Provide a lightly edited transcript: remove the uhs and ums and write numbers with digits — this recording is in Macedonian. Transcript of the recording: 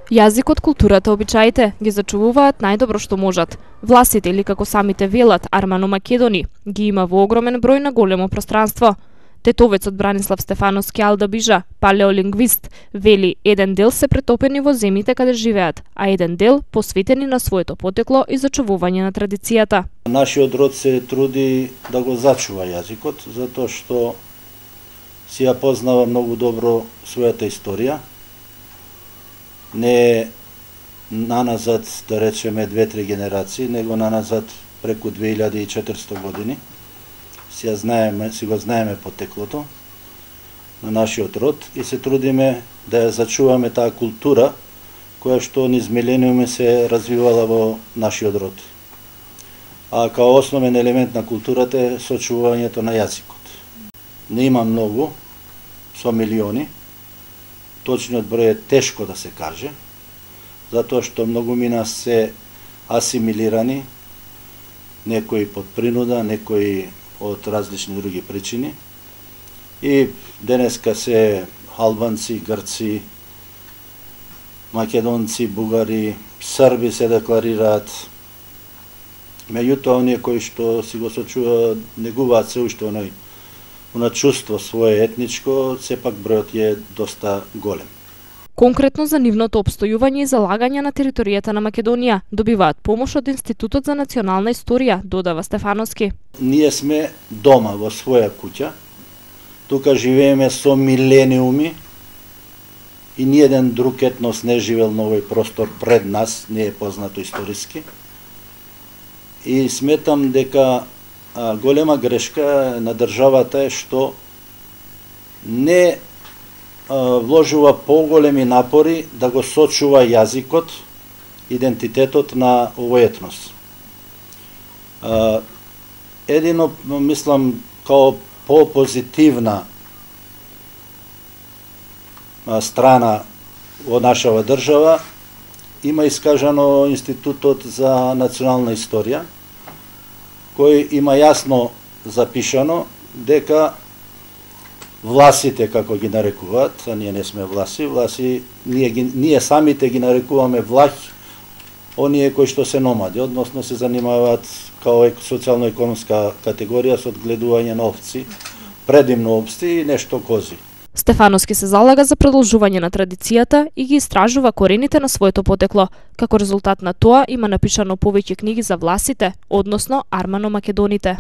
Јазикот, културата, обичаите ги зачувуваат најдобро што можат. Власите, или како самите велат, армано-македони, ги има во огромен број на големо пространство. Тетовецот Бранислав Стефановски Алда Бижа, палеолингвист, вели еден дел се претопени во земјите каде живеат, а еден дел посветени на своето потекло и зачувување на традицијата. Нашиот род се труди да го зачува јазикот, затоа што си ја познава многу добро својата историја. Не наназад, да речеме, 2-3 генерации, него наназад преку 2400 години. Си го знаеме потеклото на нашиот род и се трудиме да ја зачуваме таа култура која што низ милениуми се развивала во нашиот род. А као основен елемент на културата е сочувувањето на јазикот. Не има многу, со милиони, точниот број е тешко да се каже, затоа што многу мина се асимилирани, некои под принуда, некои од различни други причини. И денеска се албанци, грци, македонци, бугари, срби се декларираат. Меѓутоа, оние кои што си го сочуваат, негуваат се уште на чувство свое етничко, сепак бројот е доста голем. Конкретно за нивното обстојување и залагање на територијата на Македонија добиваат помош од Институтот за национална историја, додава Стефановски. Ние сме дома во своја куќа, тука живееме со милениуми и ниеден друг етнос не живел на овој простор пред нас, не е познато историски. И сметам дека голема грешка на државата е што не вложува поголеми напори да го сочува јазикот, идентитетот на овој етнос. Едино, мислам, као по-позитивна страна во нашава држава, има искажано Институтот за национална историја, кој има јасно запишано дека власите, како ги нарекуваат, а ние не сме власи, ние самите ги нарекуваме влахи, оние кои што се номади, односно се занимаваат као социјално-економска категорија со одгледување на овци, предимно овци и нешто кози. Стефановски се залага за продолжување на традицијата и ги истражува корените на своето потекло. Како резултат на тоа има напишано повеќе книги за власите, односно армано-македоните.